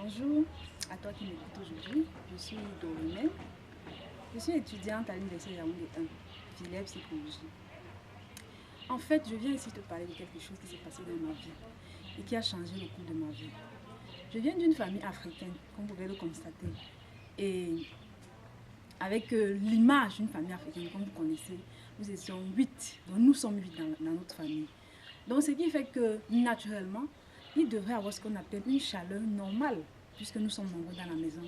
Bonjour à toi qui m'écoutes aujourd'hui. Je suis Dorine. Je suis étudiante à l'Université Yaoundé 1, filière psychologie. En fait, je viens ici te parler de quelque chose qui s'est passé dans ma vie et qui a changé le cours de ma vie. Je viens d'une famille africaine, comme vous pouvez le constater. Et avec l'image d'une famille africaine, comme vous connaissez, nous étions 8. Donc nous sommes 8 dans notre famille. Donc ce qui fait que naturellement, il devrait avoir ce qu'on appelle une chaleur normale, puisque nous sommes nombreux dans la maison.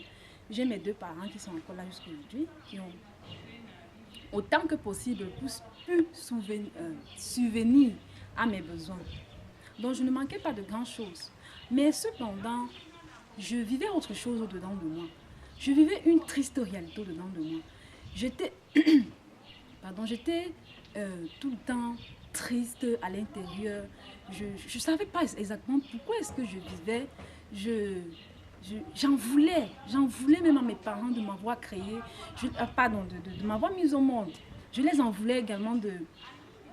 J'ai mes 2 parents qui sont encore là jusqu'à aujourd'hui, qui ont autant que possible pu subvenir à mes besoins. Donc je ne manquais pas de grand chose. Mais cependant, je vivais autre chose au-dedans de moi. Je vivais une triste réalité au-dedans de moi. J'étais tout le temps triste à l'intérieur. Je ne savais pas exactement pourquoi est-ce que je vivais. J'en voulais même à mes parents de m'avoir créé, de m'avoir mise au monde. Je les en voulais également de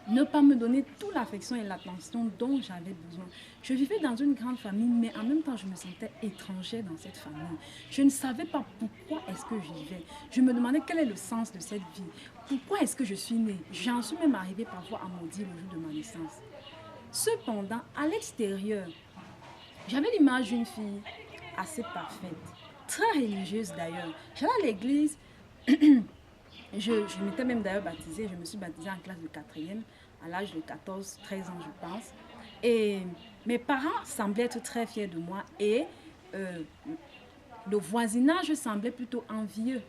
ne pas me donner toute l'affection et l'attention dont j'avais besoin. Je vivais dans une grande famille, mais en même temps, je me sentais étrangère dans cette famille. Je ne savais pas pourquoi est-ce que je vivais. Je me demandais quel est le sens de cette vie. Pourquoi est-ce que je suis née? J'en suis même arrivée parfois à maudire le jour de ma naissance. Cependant, à l'extérieur, j'avais l'image d'une fille assez parfaite, très religieuse d'ailleurs. J'allais à l'église. Je m'étais même d'ailleurs baptisée, je me suis baptisée en classe de 4e, à l'âge de 14-13 ans je pense. Et mes parents semblaient être très fiers de moi et le voisinage semblait plutôt envieux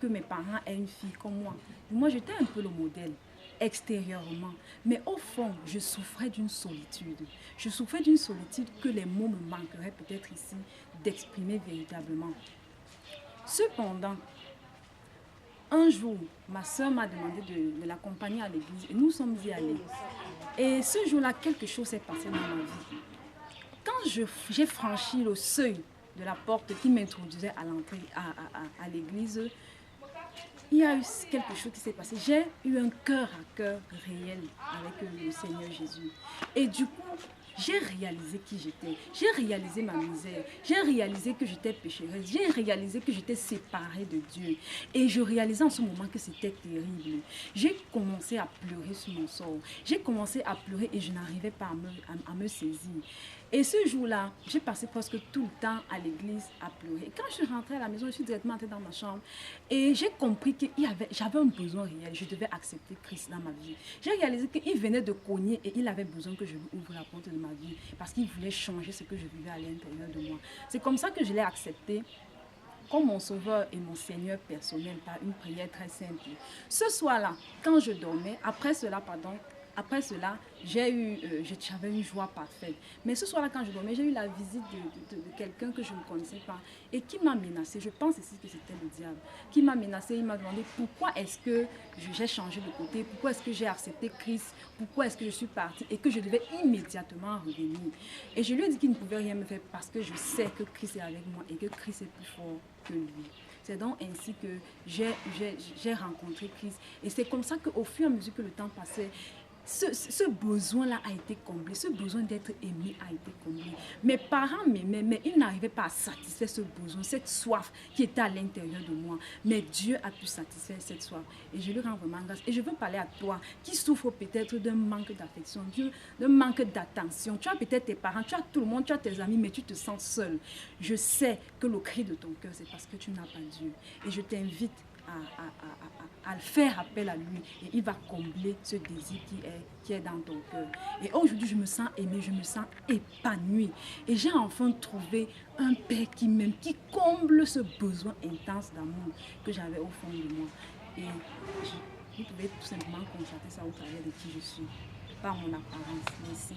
que mes parents aient une fille comme moi. Moi j'étais un peu le modèle extérieurement, mais au fond je souffrais d'une solitude. Je souffrais d'une solitude que les mots me manqueraient peut-être ici d'exprimer véritablement. Cependant, un jour, ma soeur m'a demandé de l'accompagner à l'église et nous sommes y allés. Et ce jour-là, quelque chose s'est passé dans ma vie. Quand j'ai franchi le seuil de la porte qui m'introduisait à l'entrée à l'église, il y a eu quelque chose qui s'est passé. J'ai eu un cœur à cœur réel avec le Seigneur Jésus. Et du coup, j'ai réalisé qui j'étais. J'ai réalisé ma misère. J'ai réalisé que j'étais pécheresse. J'ai réalisé que j'étais séparée de Dieu. Et je réalisais en ce moment que c'était terrible. J'ai commencé à pleurer sur mon sort. J'ai commencé à pleurer et je n'arrivais pas à me saisir. Et ce jour-là, j'ai passé presque tout le temps à l'église à pleurer. Quand je suis rentrée à la maison, je suis directement entrée dans ma chambre. Et j'ai compris que j'avais un besoin réel. Je devais accepter Christ dans ma vie. J'ai réalisé qu'il venait de cogner et il avait besoin que je lui ouvre la porte de ma vie. Parce qu'il voulait changer ce que je vivais à l'intérieur de moi. C'est comme ça que je l'ai accepté comme mon sauveur et mon Seigneur personnel par une prière très simple. Ce soir-là, quand je dormais, après cela, j'avais une joie parfaite. Mais ce soir-là, quand je dormais, j'ai eu la visite de quelqu'un que je ne connaissais pas et qui m'a menacé. Je pense ici que c'était le diable qui m'a menacé. Il m'a demandé pourquoi est-ce que j'ai changé de côté, pourquoi est-ce que j'ai accepté Christ, pourquoi est-ce que je suis partie et que je devais immédiatement revenir. Et je lui ai dit qu'il ne pouvait rien me faire parce que je sais que Christ est avec moi et que Christ est plus fort que lui. C'est donc ainsi que j'ai rencontré Christ. Et c'est comme ça qu'au fur et à mesure que le temps passait, ce besoin-là a été comblé, ce besoin d'être aimé a été comblé. Mes parents m'aimaient, mais ils n'arrivaient pas à satisfaire ce besoin, cette soif qui était à l'intérieur de moi. Mais Dieu a pu satisfaire cette soif et je lui rends vraiment grâce. Et je veux parler à toi qui souffre peut-être d'un manque d'affection, d'un manque d'attention. Tu as peut-être tes parents, tu as tout le monde, tu as tes amis, mais tu te sens seul. Je sais que le cri de ton cœur, c'est parce que tu n'as pas Dieu. Et je t'invite à faire appel à lui et il va combler ce désir qui est dans ton cœur. Et aujourd'hui, je me sens aimée, je me sens épanouie. Et j'ai enfin trouvé un Père qui m'aime, qui comble ce besoin intense d'amour que j'avais au fond de moi. Et vous pouvez tout simplement constater ça au travers de qui je suis, par mon apparence. Merci.